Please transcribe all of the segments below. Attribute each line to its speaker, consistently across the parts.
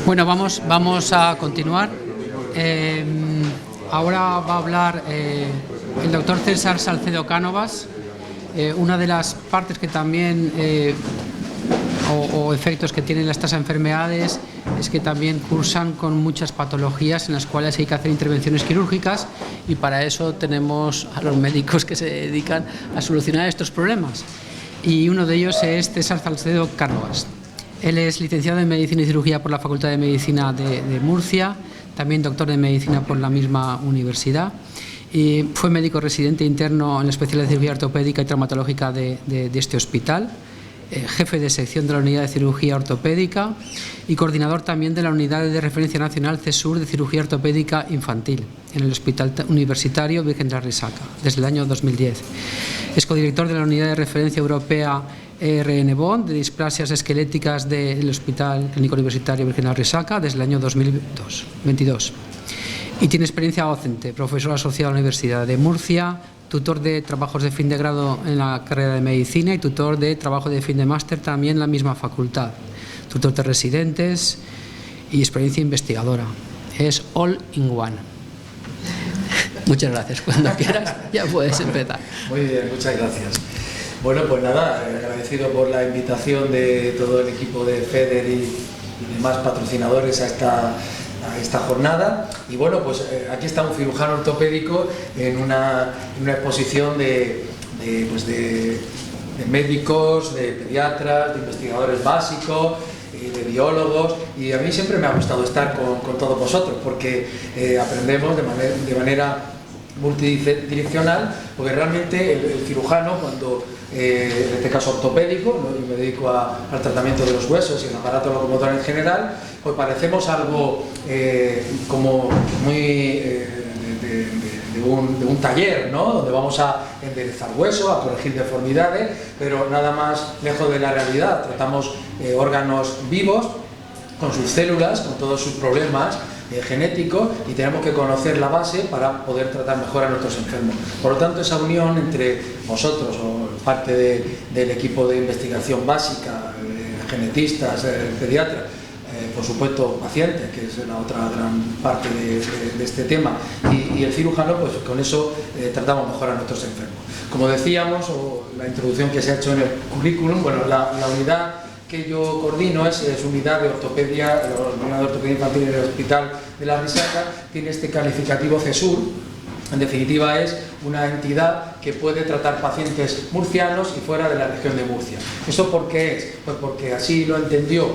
Speaker 1: Bueno, vamos a continuar. Ahora va a hablar el doctor César Salcedo Cánovas. Una de las partes que también o efectos que tienen estas enfermedades es que también cursan con muchas patologías en las cuales hay que hacer intervenciones quirúrgicas, y para eso tenemos a los médicos que se dedican a solucionar estos problemas, y uno de ellos es César Salcedo Cánovas. Él es licenciado en Medicina y Cirugía por la Facultad de Medicina de Murcia, también doctor de Medicina por la misma universidad. Y fue médico residente interno en la especialidad de cirugía ortopédica y traumatológica de este hospital, jefe de sección de la Unidad de Cirugía Ortopédica y coordinador también de la Unidad de Referencia Nacional CESUR de Cirugía Ortopédica Infantil en el Hospital Universitario Virgen de la Risaca desde el año 2010. Es codirector de la Unidad de Referencia Europea RN-BON de displasias esqueléticas del Hospital Clínico Universitario Virgen de la Risaca desde el año 2022. Y tiene experiencia docente, profesor asociado a la Universidad de Murcia, tutor de trabajos de fin de grado en la carrera de Medicina y tutor de trabajo de fin de máster también en la misma facultad, tutor de residentes y experiencia investigadora. Es all in one. Muchas gracias. Cuando quieras ya puedes empezar.
Speaker 2: Muy bien, muchas gracias. Bueno, pues nada, agradecido por la invitación de todo el equipo de FEDER y demás patrocinadores a esta jornada. Y bueno, pues aquí está un cirujano ortopédico en una exposición de médicos, de pediatras, de investigadores básicos, de biólogos, y a mí siempre me ha gustado estar con todos vosotros porque aprendemos de manera multidireccional, porque realmente el cirujano, cuando en este caso ortopédico, ¿no? Yo me dedico al tratamiento de los huesos y el aparato locomotor en general, pues parecemos algo como muy de un taller, ¿no? Donde vamos a enderezar huesos, a corregir deformidades, pero nada más lejos de la realidad. Tratamos órganos vivos con sus células, con todos sus problemas genéticos, y tenemos que conocer la base para poder tratar mejor a nuestros enfermos. Por lo tanto, esa unión entre vosotros, o parte del equipo de investigación básica, genetistas, pediatras, por supuesto pacientes, que es la otra gran parte de este tema, y el cirujano, pues con eso tratamos mejor a nuestros enfermos. Como decíamos, o la introducción que se ha hecho en el currículum, bueno, la unidad que yo coordino es unidad de ortopedia, la unidad de ortopedia infantil en el Hospital de la Risaca, tiene este calificativo CESUR. En definitiva, es una entidad que puede tratar pacientes murcianos y fuera de la región de Murcia. ¿Eso por qué es? Pues porque así lo entendió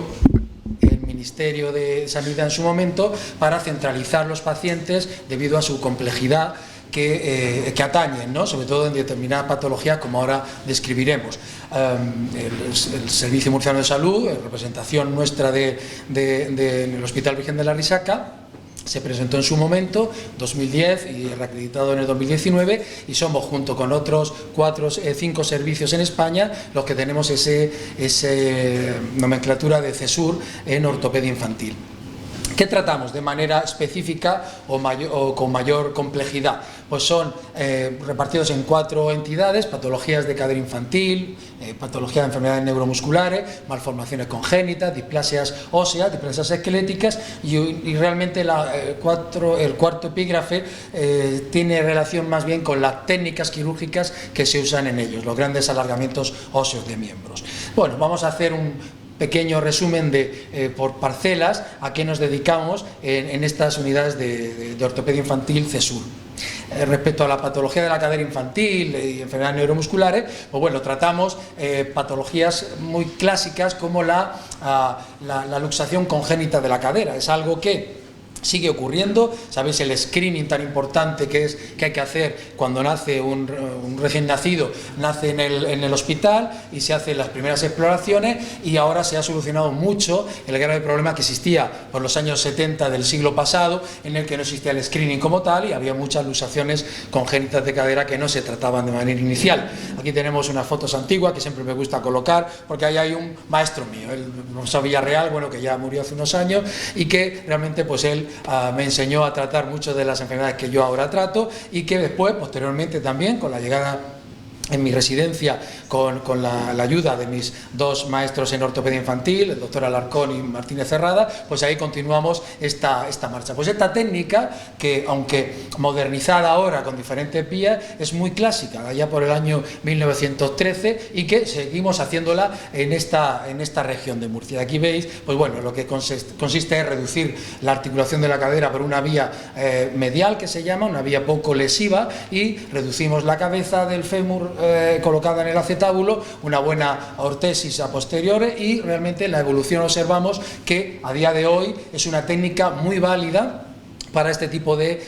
Speaker 2: el Ministerio de Sanidad en su momento, para centralizar los pacientes debido a su complejidad que atañen, ¿no? Sobre todo en determinadas patologías, como ahora describiremos. El Servicio Murciano de Salud, en representación nuestra en el Hospital Virgen de la Risaca, se presentó en su momento, 2010, y reacreditado en el 2019, y somos, junto con otros 5 servicios en España, los que tenemos ese nomenclatura de CESUR en ortopedia infantil. ¿Qué tratamos de manera específica o con mayor complejidad? Pues son repartidos en 4 entidades: patologías de cadera infantil, patologías de enfermedades neuromusculares, malformaciones congénitas, displasias óseas, displasias esqueléticas, y realmente el cuarto epígrafe tiene relación más bien con las técnicas quirúrgicas que se usan en ellos, los grandes alargamientos óseos de miembros. Bueno, vamos a hacer un pequeño resumen por parcelas a qué nos dedicamos en estas unidades de ortopedia infantil CESUR. Respecto a la patología de la cadera infantil y enfermedades neuromusculares, pues bueno, tratamos patologías muy clásicas como la luxación congénita de la cadera. Es algo que sigue ocurriendo. Sabéis el screening tan importante que hay que hacer cuando nace un recién nacido, nace en el hospital y se hacen las primeras exploraciones, y ahora se ha solucionado mucho el grave problema que existía por los años 70 del siglo pasado, en el que no existía el screening como tal y había muchas luxaciones congénitas de cadera que no se trataban de manera inicial. Aquí tenemos unas fotos antiguas que siempre me gusta colocar, porque ahí hay un maestro mío, el profesor Villarreal, bueno, que ya murió hace unos años, y que realmente pues él me enseñó a tratar muchas de las enfermedades que yo ahora trato, y que después, posteriormente también, con la llegada en mi residencia con la ayuda de mis dos maestros en ortopedia infantil, el doctor Alarcón y Martínez Cerrada, pues ahí continuamos esta marcha. Pues esta técnica, que aunque modernizada ahora con diferentes vías, es muy clásica, allá por el año 1913, y que seguimos haciéndola en esta región de Murcia. Aquí veis, pues bueno, lo que consiste en reducir la articulación de la cadera por una vía medial, que se llama, una vía poco lesiva, y reducimos la cabeza del fémur colocada en el acetábulo, una buena ortesis a posteriori, y realmente en la evolución observamos que a día de hoy es una técnica muy válida para este tipo de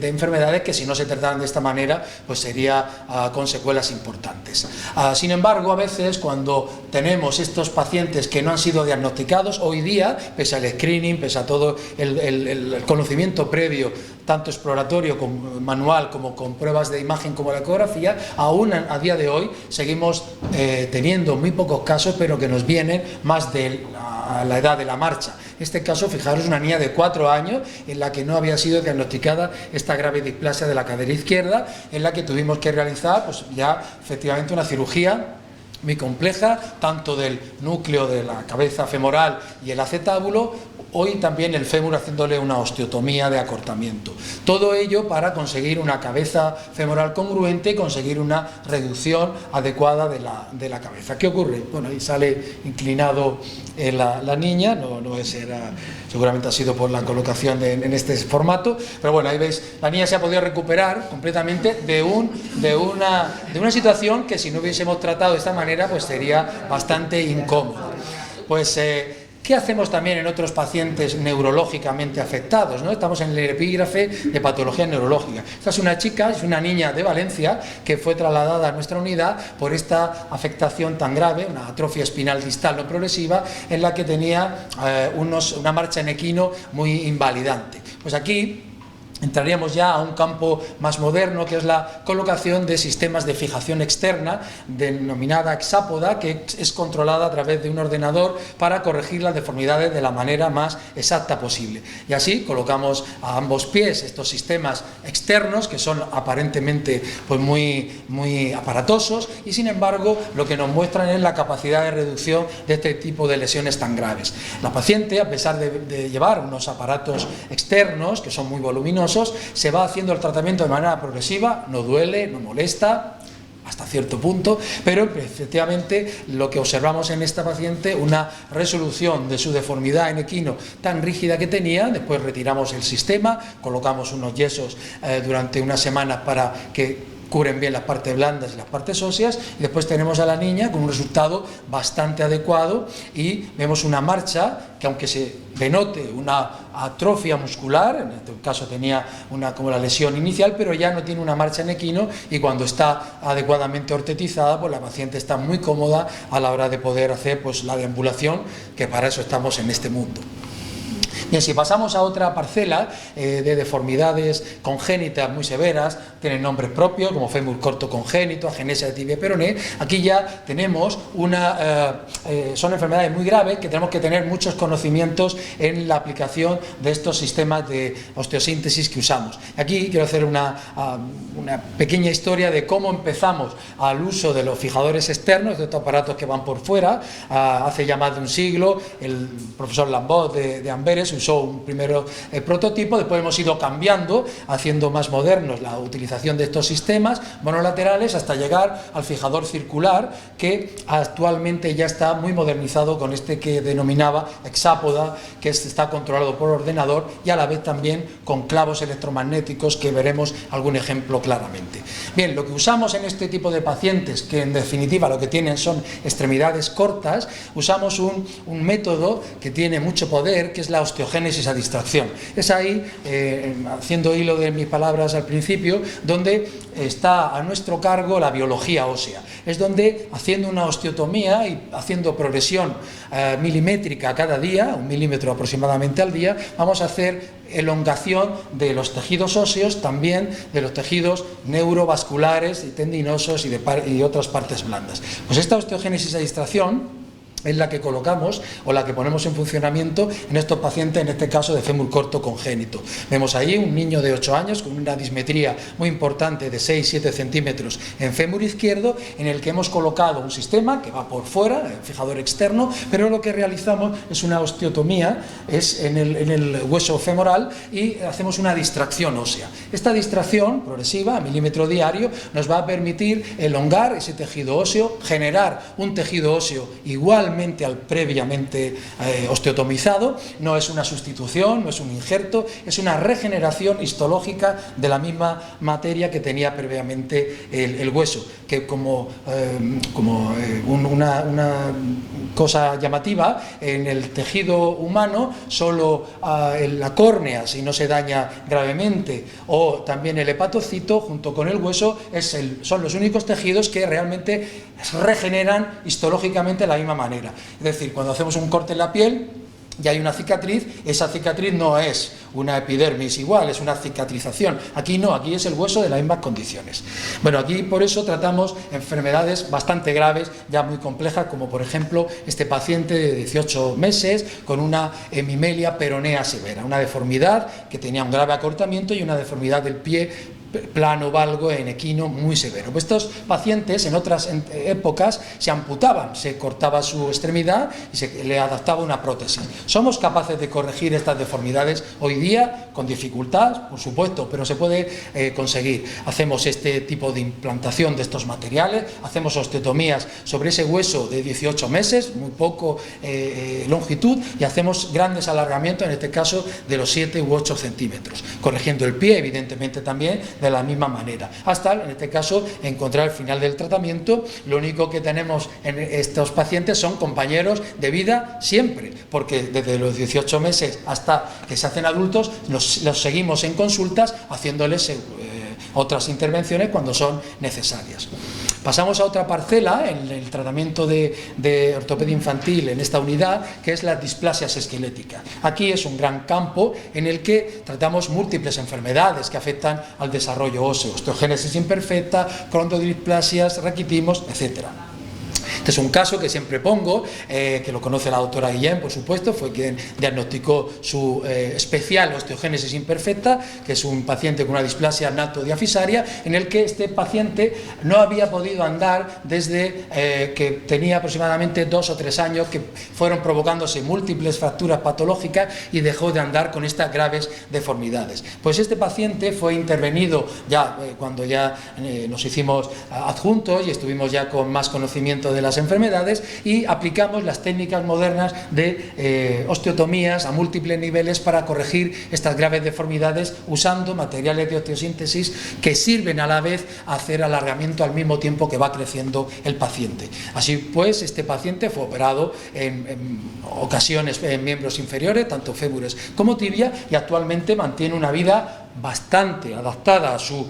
Speaker 2: enfermedades, que si no se trataran de esta manera pues sería con secuelas importantes. Sin embargo, a veces cuando tenemos estos pacientes que no han sido diagnosticados, hoy día, pese al screening, pese a todo el conocimiento previo, tanto exploratorio como manual, como con pruebas de imagen como la ecografía, aún a día de hoy seguimos teniendo muy pocos casos, pero que nos vienen más de la edad de la marcha. En este caso, fijaros, una niña de 4 años en la que no había sido diagnosticada esta grave displasia de la cadera izquierda, en la que tuvimos que realizar pues ya efectivamente una cirugía muy compleja, tanto del núcleo de la cabeza femoral y el acetábulo, hoy también el fémur, haciéndole una osteotomía de acortamiento. Todo ello para conseguir una cabeza femoral congruente y conseguir una reducción adecuada de la cabeza. ¿Qué ocurre? Bueno, ahí sale inclinado la niña, seguramente ha sido por la colocación en este formato, pero bueno, ahí veis, la niña se ha podido recuperar completamente de una situación que, si no hubiésemos tratado de esta manera, pues sería bastante incómoda. Pues ¿qué hacemos también en otros pacientes neurológicamente afectados, ¿no? Estamos en el epígrafe de patología neurológica. Esta es una chica, es una niña de Valencia, que fue trasladada a nuestra unidad por esta afectación tan grave, una atrofia espinal distal no progresiva, en la que tenía una marcha en equino muy invalidante. Pues aquí entraríamos ya a un campo más moderno, que es la colocación de sistemas de fijación externa, denominada hexápoda, que es controlada a través de un ordenador para corregir las deformidades de la manera más exacta posible. Y así colocamos a ambos pies estos sistemas externos, que son aparentemente pues muy aparatosos, y sin embargo lo que nos muestran es la capacidad de reducción de este tipo de lesiones tan graves. La paciente, a pesar de llevar unos aparatos externos que son muy voluminosos, se va haciendo el tratamiento de manera progresiva, no duele, no molesta, hasta cierto punto, pero efectivamente lo que observamos en esta paciente, una resolución de su deformidad en equino tan rígida que tenía. Después retiramos el sistema, colocamos unos yesos durante unas semanas para que cubren bien las partes blandas y las partes óseas, y después tenemos a la niña con un resultado bastante adecuado, y vemos una marcha que, aunque se denote una atrofia muscular, en este caso tenía como la lesión inicial, pero ya no tiene una marcha en equino, y cuando está adecuadamente ortetizada, pues la paciente está muy cómoda a la hora de poder hacer pues la deambulación, que para eso estamos en este mundo. Bien, si pasamos a otra parcela de deformidades congénitas muy severas, tienen nombres propios como fémur corto congénito, agenesia de tibia y peroné. Aquí ya tenemos son enfermedades muy graves que tenemos que tener muchos conocimientos en la aplicación de estos sistemas de osteosíntesis que usamos. Aquí quiero hacer una pequeña historia de cómo empezamos al uso de los fijadores externos, de estos aparatos que van por fuera. Hace ya más de un siglo, el profesor Lambot de Amberes usó un primer prototipo, después hemos ido cambiando, haciendo más modernos la utilización de estos sistemas monolaterales, hasta llegar al fijador circular, que actualmente ya está muy modernizado con este que denominaba hexápoda, que está controlado por ordenador, y a la vez también con clavos electromagnéticos, que veremos algún ejemplo claramente. Bien, lo que usamos en este tipo de pacientes, que en definitiva lo que tienen son extremidades cortas, usamos un método que tiene mucho poder, que es la osteogénesis a distracción. Es ahí, haciendo hilo de mis palabras al principio, donde está a nuestro cargo la biología ósea. Es donde, haciendo una osteotomía y haciendo progresión milimétrica cada día, 1 milímetro aproximadamente al día, vamos a hacer elongación de los tejidos óseos, también de los tejidos neurovasculares y tendinosos y otras partes blandas. Pues esta osteogénesis a distracción es la que colocamos o la que ponemos en funcionamiento en estos pacientes, en este caso de fémur corto congénito. Vemos ahí un niño de 8 años con una dismetría muy importante de 6-7 centímetros en fémur izquierdo, en el que hemos colocado un sistema que va por fuera, el fijador externo, pero lo que realizamos es una osteotomía, es en el hueso femoral, y hacemos una distracción ósea. Esta distracción progresiva, a milímetro diario, nos va a permitir elongar ese tejido óseo, generar un tejido óseo igual al previamente osteotomizado. No es una sustitución, no es un injerto, es una regeneración histológica de la misma materia que tenía previamente el hueso, que como una cosa llamativa, en el tejido humano solo la córnea, si no se daña gravemente, o también el hepatocito junto con el hueso, son los únicos tejidos que realmente regeneran histológicamente de la misma manera. Es decir, cuando hacemos un corte en la piel y hay una cicatriz, esa cicatriz no es una epidermis igual, es una cicatrización. Aquí no, aquí es el hueso de las mismas condiciones. Bueno, aquí por eso tratamos enfermedades bastante graves, ya muy complejas, como por ejemplo este paciente de 18 meses con una hemimelia peronea severa, una deformidad que tenía un grave acortamiento y una deformidad del pie plano, valgo, en equino muy severo. Pues estos pacientes en otras épocas se amputaban, se cortaba su extremidad y se le adaptaba una prótesis. Somos capaces de corregir estas deformidades hoy día, con dificultad, por supuesto, pero se puede conseguir. Hacemos este tipo de implantación de estos materiales, hacemos osteotomías sobre ese hueso de 18 meses, muy poco longitud, y hacemos grandes alargamientos, en este caso de los 7 u 8 centímetros, corrigiendo el pie, evidentemente también, de la misma manera, hasta en este caso encontrar el final del tratamiento. Lo único que tenemos en estos pacientes son compañeros de vida siempre, porque desde los 18 meses hasta que se hacen adultos los seguimos en consultas, haciéndoles otras intervenciones cuando son necesarias. Pasamos a otra parcela en el tratamiento de ortopedia infantil en esta unidad, que es las displasias esqueléticas. Aquí es un gran campo en el que tratamos múltiples enfermedades que afectan al desarrollo óseo, osteogénesis imperfecta, condrodisplasias, raquitismos, etcétera. Este es un caso que siempre pongo, que lo conoce la doctora Guillén, por supuesto, fue quien diagnosticó su especial osteogénesis imperfecta, que es un paciente con una displasia nato-diafisaria, en el que este paciente no había podido andar desde que tenía aproximadamente 2 o 3 años, que fueron provocándose múltiples fracturas patológicas y dejó de andar con estas graves deformidades. Pues este paciente fue intervenido ya cuando ya nos hicimos adjuntos y estuvimos ya con más conocimiento de las enfermedades, y aplicamos las técnicas modernas de osteotomías a múltiples niveles para corregir estas graves deformidades usando materiales de osteosíntesis que sirven a la vez a hacer alargamiento al mismo tiempo que va creciendo el paciente. Así pues, este paciente fue operado en ocasiones en miembros inferiores, tanto fémures como tibia, y actualmente mantiene una vida bastante adaptada a su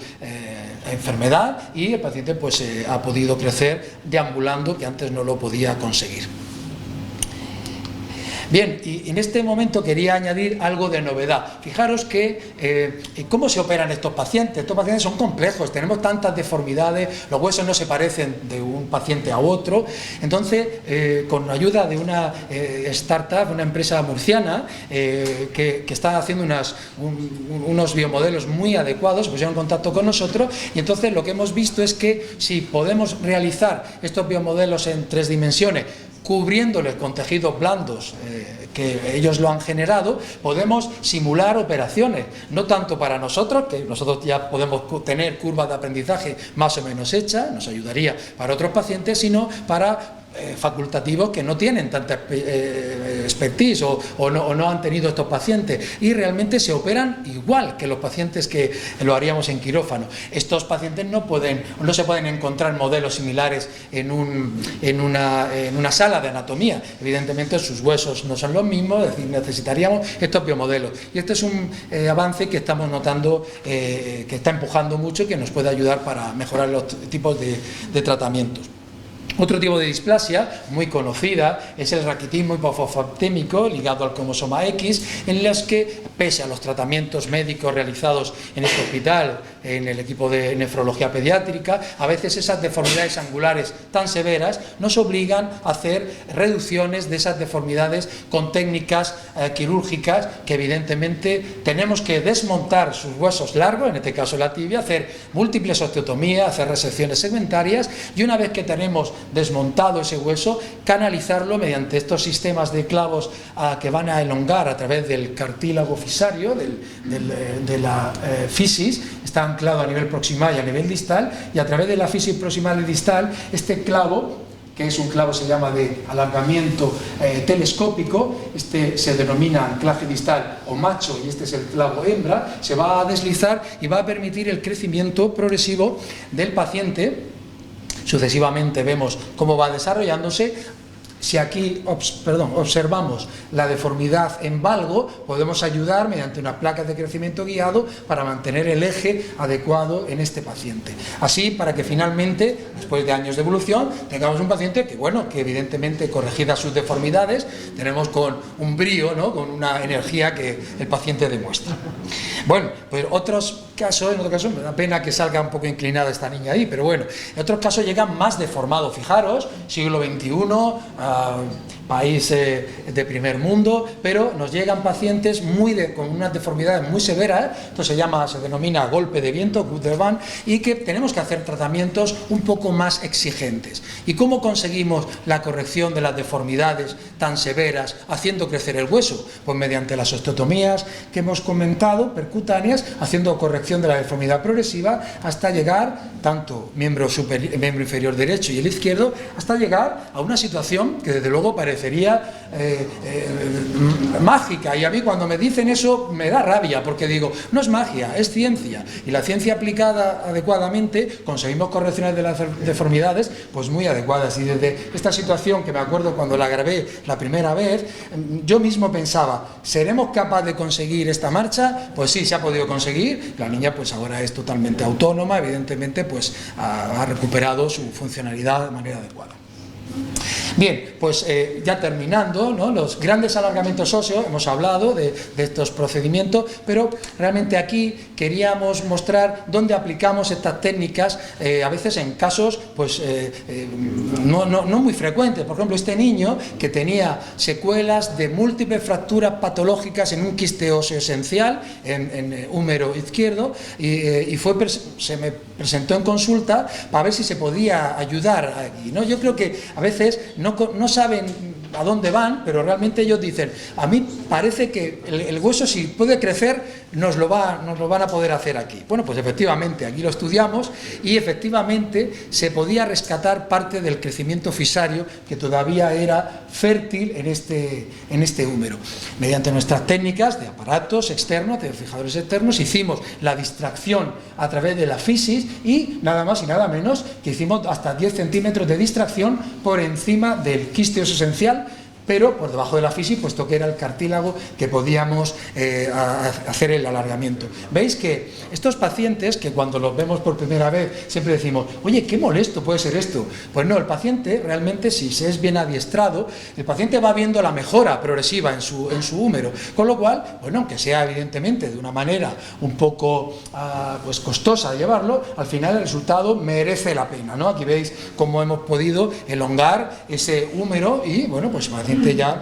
Speaker 2: enfermedad, y el paciente pues ha podido crecer deambulando, que antes no lo podía conseguir. Bien, y en este momento quería añadir algo de novedad. Fijaros que cómo se operan estos pacientes. Estos pacientes son complejos, tenemos tantas deformidades, los huesos no se parecen de un paciente a otro. Entonces, con ayuda de una startup, una empresa murciana, que está haciendo unos biomodelos muy adecuados, se pusieron en contacto con nosotros, y entonces lo que hemos visto es que si podemos realizar estos biomodelos en 3 dimensiones, cubriéndoles con tejidos blandos que ellos lo han generado, podemos simular operaciones, no tanto para nosotros, que nosotros ya podemos tener curvas de aprendizaje más o menos hechas, nos ayudaría para otros pacientes, sino para facultativos que no tienen tanta expertise o no han tenido estos pacientes, y realmente se operan igual que los pacientes que lo haríamos en quirófano. Estos pacientes no se pueden encontrar modelos similares en una sala de anatomía. Evidentemente sus huesos no son los mismos, es decir, necesitaríamos estos biomodelos, y este es un avance que estamos notando que está empujando mucho y que nos puede ayudar para mejorar los tipos de tratamientos. Otro tipo de displasia muy conocida es el raquitismo hipofosfatémico ligado al cromosoma X, en los que, pese a los tratamientos médicos realizados en este hospital en el equipo de nefrología pediátrica, a veces esas deformidades angulares tan severas nos obligan a hacer reducciones de esas deformidades con técnicas quirúrgicas que evidentemente tenemos que desmontar sus huesos largos, en este caso la tibia, hacer múltiples osteotomías, hacer resecciones segmentarias y una vez que tenemos desmontado ese hueso, canalizarlo mediante estos sistemas de clavos que van a elongar a través del cartílago fisario, de la fisis, está anclado a nivel proximal y a nivel distal, y a través de la fisis proximal y distal, este clavo, que es un clavo, se llama de alargamiento telescópico, este se denomina anclaje distal o macho y este es el clavo hembra, se va a deslizar y va a permitir el crecimiento progresivo del paciente. Sucesivamente vemos cómo va desarrollándose. Si aquí observamos la deformidad en valgo, podemos ayudar mediante una placa de crecimiento guiado para mantener el eje adecuado en este paciente. Así, para que finalmente, después de años de evolución, tengamos un paciente que, bueno, que evidentemente corregidas sus deformidades, tenemos con un brío, ¿no?, con una energía que el paciente demuestra. Bueno, pues en otros casos, me da pena que salga un poco inclinada esta niña ahí, pero bueno, en otros casos llegan más deformados. Fijaros, siglo XXI, país de primer mundo, pero nos llegan pacientes con unas deformidades muy severas, esto se denomina golpe de viento, coup de vent, y que tenemos que hacer tratamientos un poco más exigentes. ¿Y cómo conseguimos la corrección de las deformidades tan severas haciendo crecer el hueso? Pues mediante las osteotomías que hemos comentado, percutáneas, haciendo corrección de la deformidad progresiva hasta llegar, tanto miembro inferior derecho y el izquierdo, hasta llegar a una situación que desde luego parecería mágica, y a mí cuando me dicen eso me da rabia, porque digo, no es magia, es ciencia, y la ciencia aplicada adecuadamente conseguimos correcciones de las deformidades pues muy adecuadas. Y desde esta situación, que me acuerdo cuando la grabé la primera vez, yo mismo pensaba, ¿seremos capaces de conseguir esta marcha? Pues sí, se ha podido conseguir. La niña pues ahora es totalmente autónoma, evidentemente pues ha recuperado su funcionalidad de manera adecuada. Bien, pues ya terminando, ¿no?, los grandes alargamientos óseos, hemos hablado de estos procedimientos, pero realmente aquí queríamos mostrar dónde aplicamos estas técnicas, a veces en casos pues no muy frecuentes. Por ejemplo, este niño que tenía secuelas de múltiples fracturas patológicas en un quiste óseo esencial, en húmero izquierdo, y se me presentó en consulta para ver si se podía ayudar aquí, ¿no? Yo creo que a veces no saben a dónde van, pero realmente ellos dicen, a mí parece que el hueso, si puede crecer, nos lo van a poder hacer aquí. Bueno, pues efectivamente, aquí lo estudiamos y efectivamente se podía rescatar parte del crecimiento fisario que todavía era fértil en este húmero. Mediante nuestras técnicas de aparatos externos, de fijadores externos, hicimos la distracción a través de la fisis y nada más y nada menos que hicimos hasta 10 centímetros de distracción por encima del quiste óseo esencial, pero por debajo de la fisis, puesto que era el cartílago que podíamos hacer el alargamiento. Veis que estos pacientes, que cuando los vemos por primera vez siempre decimos, oye, qué molesto puede ser esto. Pues no, el paciente realmente, si se es bien adiestrado, el paciente va viendo la mejora progresiva en su húmero, con lo cual, bueno, aunque sea evidentemente de una manera un poco pues costosa de llevarlo, al final el resultado merece la pena, ¿no? Aquí veis cómo hemos podido elongar ese húmero y, bueno, pues el paciente ya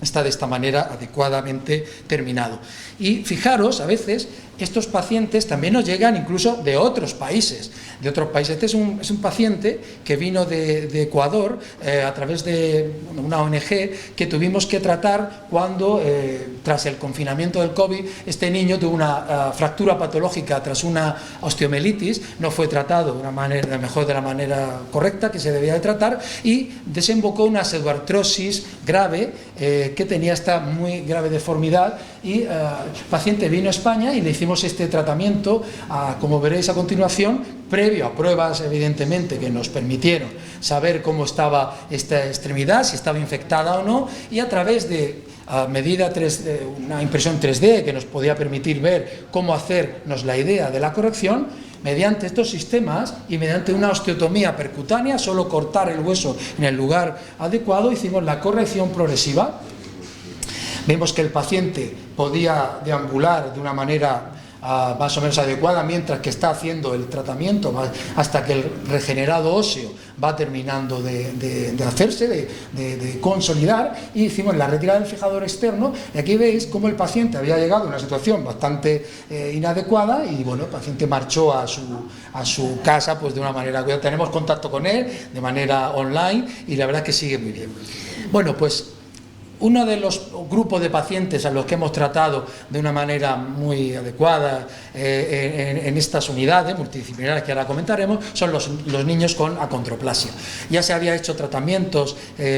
Speaker 2: está de esta manera adecuadamente terminado. Y fijaros, a veces estos pacientes también nos llegan incluso de otros países. Este es un paciente que vino de Ecuador a través de una ONG que tuvimos que tratar cuando, tras el confinamiento del COVID, este niño tuvo una fractura patológica tras una osteomelitis, no fue tratado de la manera correcta que se debía de tratar y desembocó una pseudoartrosis grave que tenía esta muy grave deformidad y el paciente vino a España y le hicimos este tratamiento, como veréis a continuación, previo a pruebas evidentemente que nos permitieron saber cómo estaba esta extremidad, si estaba infectada o no, y a través de una impresión 3D que nos podía permitir ver cómo hacernos la idea de la corrección, mediante estos sistemas y mediante una osteotomía percutánea, solo cortar el hueso en el lugar adecuado, hicimos la corrección progresiva. Vemos que el paciente podía deambular de una manera más o menos adecuada mientras que está haciendo el tratamiento, hasta que el regenerado óseo va terminando de hacerse, de consolidar, y hicimos la retirada del fijador externo, y aquí veis cómo el paciente había llegado a una situación bastante inadecuada, y bueno, el paciente marchó a su casa pues de una manera, tenemos contacto con él de manera online, y la verdad es que sigue muy bien. Bueno, pues uno de los grupos de pacientes a los que hemos tratado de una manera muy adecuada en estas unidades multidisciplinarias que ahora comentaremos son los niños con acondroplasia. Ya se había hecho tratamientos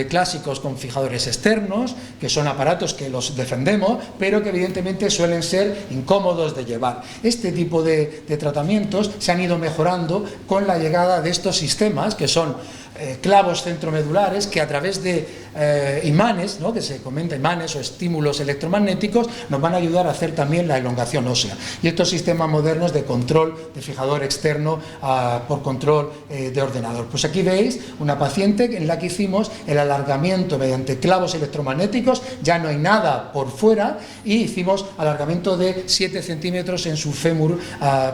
Speaker 2: clásicos con fijadores externos, que son aparatos que los defendemos, pero que evidentemente suelen ser incómodos de llevar. Este tipo de tratamientos se han ido mejorando con la llegada de estos sistemas, que son clavos centromedulares, que a través de imanes, ¿no?, que se comenta imanes o estímulos electromagnéticos, nos van a ayudar a hacer también la elongación ósea. Y estos sistemas modernos de control de fijador externo por control de ordenador. Pues aquí veis una paciente en la que hicimos el alargamiento mediante clavos electromagnéticos, ya no hay nada por fuera, y hicimos alargamiento de 7 centímetros en su fémur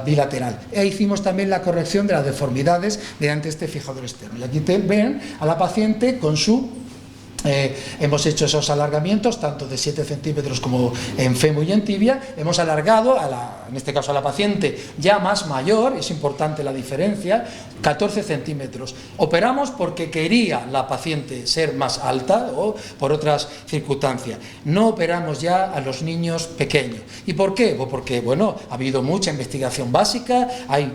Speaker 2: bilateral. E hicimos también la corrección de las deformidades mediante este fijador externo. Y aquí ven a la paciente con su... hemos hecho esos alargamientos tanto de 7 centímetros como en fémur y en tibia. Hemos alargado, en este caso a la paciente ya más mayor, es importante la diferencia, 14 centímetros. Operamos porque quería la paciente ser más alta o por otras circunstancias. No operamos ya a los niños pequeños. ¿Y por qué? Pues porque, bueno, ha habido mucha investigación básica, hay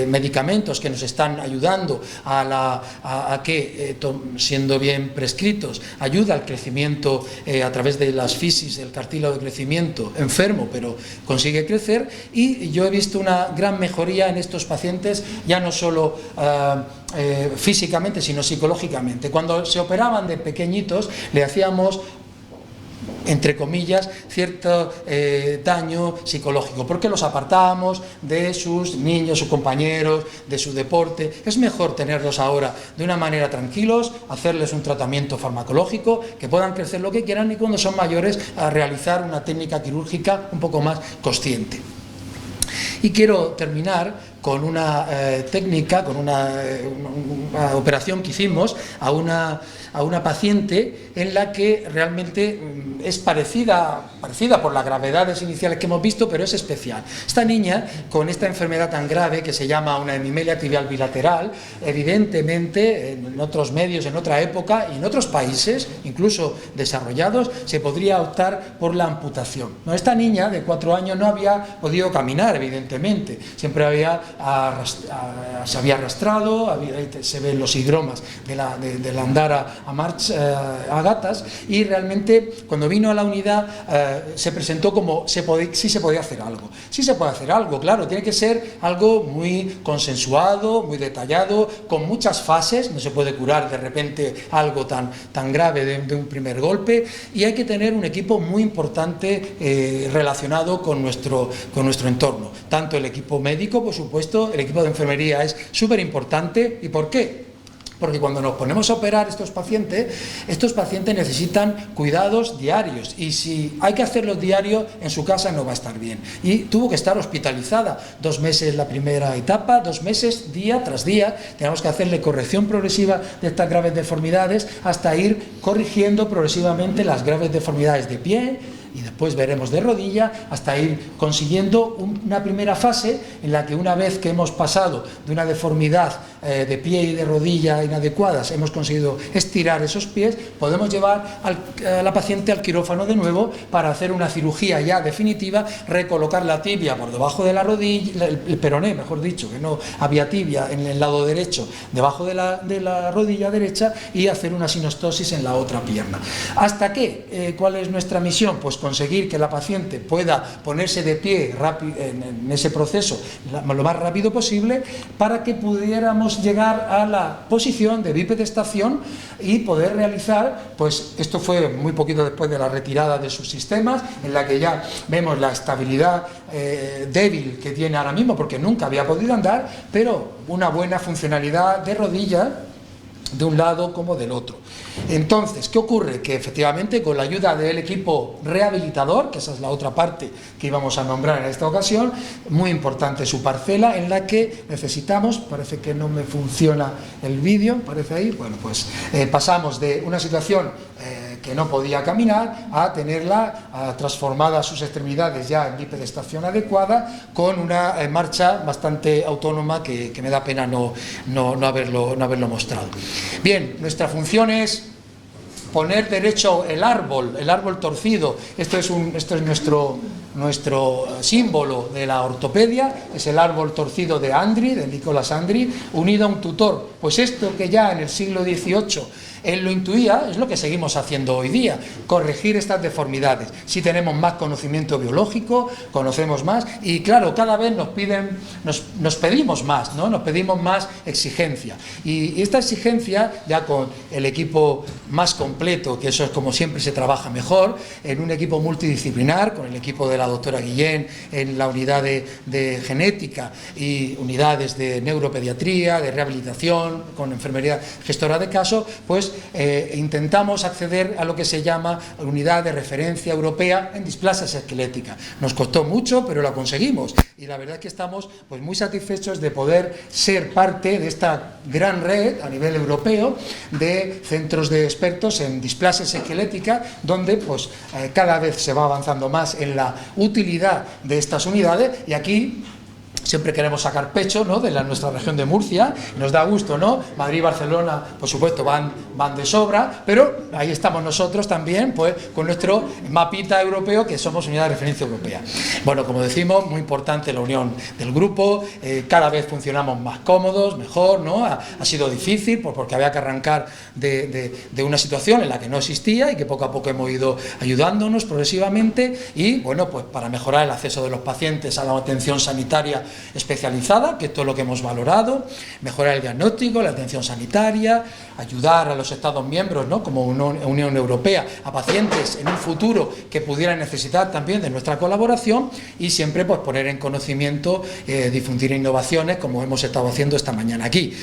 Speaker 2: medicamentos que nos están ayudando a que, siendo bien prescritos, ayuda al crecimiento a través de las fisis, el cartílago de crecimiento, enfermo, pero consigue crecer, y yo he visto una gran mejoría en estos pacientes, ya no solo físicamente, sino psicológicamente. Cuando se operaban de pequeñitos, le hacíamos, entre comillas, cierto daño psicológico, porque los apartábamos de sus niños, sus compañeros, de su deporte. Es mejor tenerlos ahora de una manera tranquilos, hacerles un tratamiento farmacológico, que puedan crecer lo que quieran, y cuando son mayores a realizar una técnica quirúrgica un poco más consciente. Y quiero terminar con una técnica, con una operación que hicimos a una paciente en la que realmente es parecida por las gravedades iniciales que hemos visto, pero es especial. Esta niña, con esta enfermedad tan grave que se llama una hemimelia tibial bilateral, evidentemente en otros medios, en otra época y en otros países, incluso desarrollados, se podría optar por la amputación. No, esta niña de 4 años no había podido caminar, evidentemente, siempre se había arrastrado, se ven los hidromas del andar a gatas, y realmente cuando vino a la unidad se presentó como sí se podía hacer algo. Sí se puede hacer algo, claro, tiene que ser algo muy consensuado, muy detallado, con muchas fases, no se puede curar de repente algo tan grave de un primer golpe, y hay que tener un equipo muy importante relacionado con nuestro entorno, tanto el equipo médico, por supuesto, el equipo de enfermería es súper importante. ¿Y por qué? Porque cuando nos ponemos a operar estos pacientes necesitan cuidados diarios, y si hay que hacerlos diarios en su casa no va a estar bien. Y tuvo que estar hospitalizada 2 meses la primera etapa, 2 meses día tras día. Tenemos que hacerle corrección progresiva de estas graves deformidades hasta ir corrigiendo progresivamente las graves deformidades de pie, y después veremos de rodilla, hasta ir consiguiendo una primera fase en la que, una vez que hemos pasado de una deformidad de pie y de rodilla inadecuadas, hemos conseguido estirar esos pies, podemos llevar a la paciente al quirófano de nuevo para hacer una cirugía ya definitiva, recolocar la tibia por debajo de la rodilla, el peroné, mejor dicho, que no había tibia en el lado derecho, debajo de la rodilla derecha, y hacer una sinostosis en la otra pierna. ¿Hasta qué? ¿Cuál es nuestra misión? Pues conseguir que la paciente pueda ponerse de pie en ese proceso lo más rápido posible, para que pudiéramos llegar a la posición de bipedestación y poder realizar, pues esto fue muy poquito después de la retirada de sus sistemas, en la que ya vemos la estabilidad débil que tiene ahora mismo, porque nunca había podido andar, pero una buena funcionalidad de rodilla,
Speaker 3: de un lado como del otro. Entonces, ¿qué ocurre? Que efectivamente con la ayuda del equipo rehabilitador, que esa es la otra parte que íbamos a nombrar en esta ocasión, muy importante su parcela, en la que necesitamos, parece que no me funciona el vídeo, parece ahí, bueno, pues pasamos de una situación que no podía caminar a tenerla transformada sus extremidades ya en bipedestación adecuada, con una marcha bastante autónoma que me da pena no haberlo mostrado. Bien, nuestra función es poner derecho el árbol torcido. Esto es nuestro símbolo de la ortopedia, es el árbol torcido de Andri, de Nicolas Andri, unido a un tutor. Pues esto que ya en el siglo XVIII él lo intuía, es lo que seguimos haciendo hoy día, corregir estas deformidades. Si tenemos más conocimiento biológico, conocemos más, y claro, cada vez nos pedimos más, ¿no? Nos pedimos más exigencia. Y esta exigencia, ya con el equipo más completo, que eso es como siempre se trabaja mejor, en un equipo multidisciplinar, con el equipo de la doctora Guillén en la unidad de genética y unidades de neuropediatría, de rehabilitación, con enfermería gestora de caso, pues intentamos acceder a lo que se llama unidad de referencia europea en displasias esqueléticas. Nos costó mucho, pero lo conseguimos, y la verdad es que estamos pues muy satisfechos de poder ser parte de esta gran red a nivel europeo de centros de expertos en displasias esqueléticas, donde pues cada vez se va avanzando más en la utilidad de estas unidades, y aquí siempre queremos sacar pecho, ¿no?, de nuestra región de Murcia, nos da gusto, ¿no? Madrid y Barcelona, por supuesto, van de sobra, pero ahí estamos nosotros también, pues, con nuestro mapita europeo, que somos unidad de referencia europea. Bueno, como decimos, muy importante la unión del grupo, cada vez funcionamos más cómodos, mejor, ¿no? Ha sido difícil, porque había que arrancar de una situación en la que no existía y que poco a poco hemos ido ayudándonos progresivamente, y, bueno, pues para mejorar el acceso de los pacientes a la atención sanitaria especializada, que esto es lo que hemos valorado, mejorar el diagnóstico, la atención sanitaria, ayudar a los Estados miembros, ¿no?, como Unión Europea, a pacientes en un futuro que pudieran necesitar también de nuestra colaboración, y siempre pues poner en conocimiento, difundir innovaciones, como hemos estado haciendo esta mañana aquí.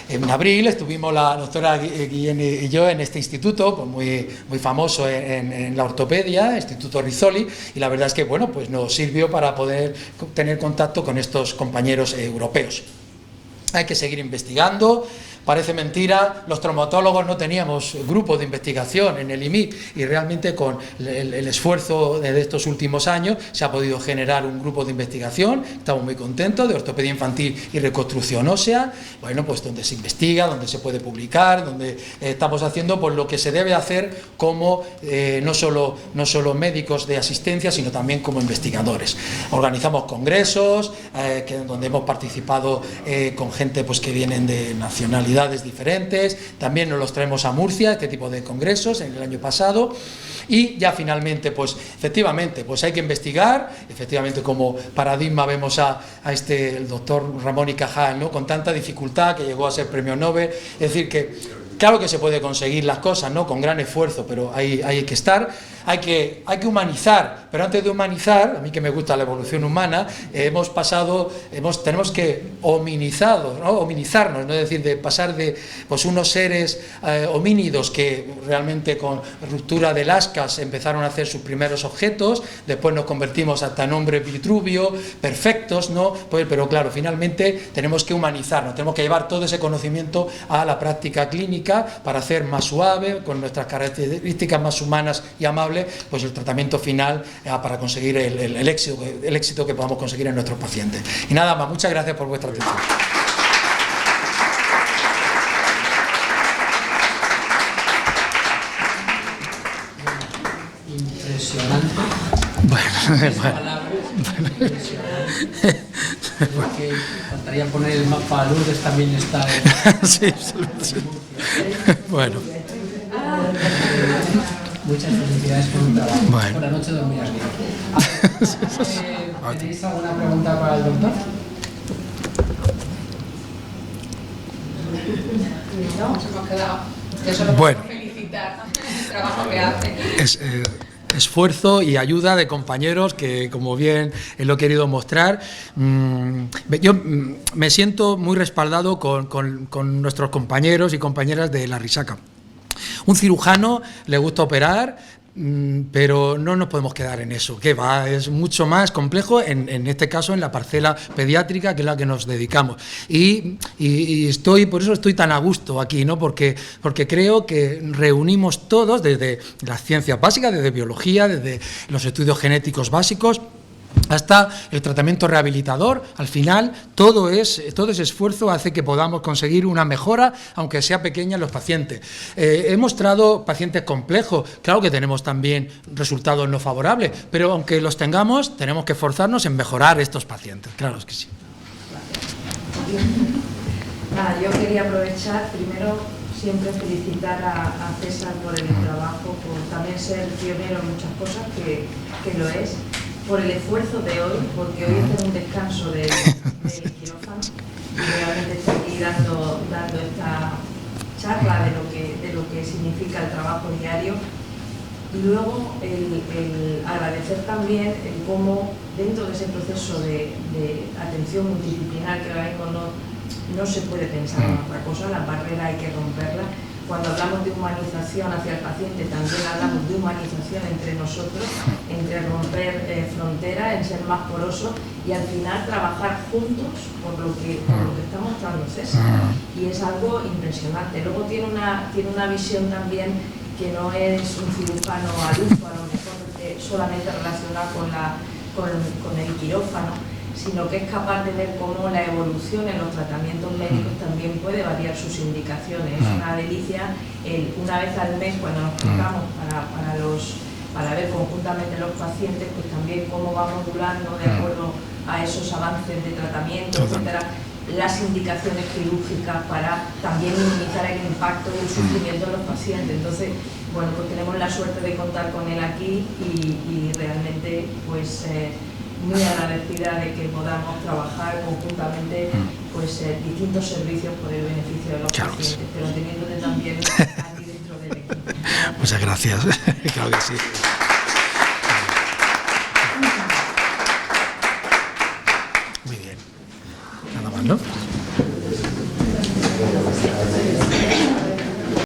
Speaker 3: En abril estuvimos la doctora Guillén y yo en este instituto, pues muy famoso en la ortopedia, Instituto Rizzoli, y la verdad es que, bueno, pues nos sirvió para poder tener contacto con estos compañeros europeos. Hay que seguir investigando. Parece mentira, los traumatólogos no teníamos grupo de investigación en el IMIP, y realmente con el esfuerzo de estos últimos años se ha podido generar un grupo de investigación, estamos muy contentos, de ortopedia infantil y reconstrucción ósea, bueno, pues donde se investiga, donde se puede publicar, donde estamos haciendo pues lo que se debe hacer como no solo médicos de asistencia, sino también como investigadores. Organizamos congresos donde hemos participado con gente pues que vienen de nacionalidades diferentes, también nos los traemos a Murcia, este tipo de congresos, en el año pasado, y ya finalmente, pues efectivamente, pues hay que investigar, efectivamente como paradigma vemos el doctor Ramón y Cajal, ¿no?, con tanta dificultad, que llegó a ser premio Nobel, es decir que claro que se puede conseguir las cosas, ¿no?, con gran esfuerzo, pero hay que estar, hay que humanizar, pero antes de humanizar, a mí que me gusta la evolución humana, tenemos que hominizarnos, ¿no?, es decir, de pasar de pues unos seres homínidos que realmente con ruptura de lascas empezaron a hacer sus primeros objetos, después nos convertimos hasta en hombres Vitruvio, perfectos, ¿no?, pues, pero claro, finalmente tenemos que humanizarnos, tenemos que llevar todo ese conocimiento a la práctica clínica para hacer más suave, con nuestras características más humanas y amables, pues el tratamiento final para conseguir el éxito que podamos conseguir en nuestros pacientes. Y nada más, muchas gracias por vuestra atención.
Speaker 1: Impresionante. Que faltaría poner el mapa. Lourdes también está
Speaker 3: sí. Bueno.
Speaker 1: Muchas felicidades por un trabajo.
Speaker 3: Bueno.
Speaker 1: Por la noche dormirás bien. ¿Tenéis alguna pregunta para el doctor?
Speaker 4: No, nos hemos quedado. Yo solo puedo felicitar el trabajo que hace.
Speaker 3: esfuerzo y ayuda de compañeros que, como bien lo he querido mostrar, yo me siento muy respaldado con nuestros compañeros y compañeras de la Risaca. Un cirujano le gusta operar, pero no nos podemos quedar en eso, que va, es mucho más complejo, en este caso en la parcela pediátrica, que es la que nos dedicamos. Y por eso estoy tan a gusto aquí, ¿no? Porque creo que reunimos todos, desde las ciencias básicas, desde biología, desde los estudios genéticos básicos, hasta el tratamiento rehabilitador. Al final, todo ese esfuerzo hace que podamos conseguir una mejora, aunque sea pequeña, en los pacientes. He mostrado pacientes complejos, claro que tenemos también resultados no favorables, pero aunque los tengamos, tenemos que esforzarnos en mejorar estos pacientes, claro que sí.
Speaker 4: Nada, yo quería aprovechar, primero, siempre felicitar a César por el trabajo, por también ser pionero en muchas cosas, que lo es, por el esfuerzo de hoy, porque hoy está en un descanso del quirófano y realmente está aquí dando esta charla de lo que significa el trabajo diario. Y luego el agradecer también el cómo dentro de ese proceso de atención multidisciplinar, que ahora mismo no se puede pensar en otra cosa, la barrera hay que romperla. Cuando hablamos de humanización hacia el paciente, también hablamos de humanización entre nosotros, entre romper fronteras, en ser más porosos y al final trabajar juntos por lo que está mostrando César. Y es algo impresionante. Luego tiene una visión también que no es un cirujano al uso, a lo mejor solamente relacionado con el quirófano, sino que es capaz de ver cómo la evolución en los tratamientos médicos también puede variar sus indicaciones. Es una delicia una vez al mes cuando nos juntamos para ver conjuntamente los pacientes, pues también cómo va modulando de acuerdo a esos avances de tratamiento, etcétera, las indicaciones quirúrgicas para también minimizar el impacto y el sufrimiento de los pacientes. Entonces, bueno, pues tenemos la suerte de contar con él aquí y realmente, pues, muy agradecida de que podamos trabajar conjuntamente pues distintos servicios por el beneficio de los pacientes, pero teniéndote también aquí dentro del equipo.
Speaker 3: Muchas gracias, claro que sí. Muy bien, nada más, ¿no?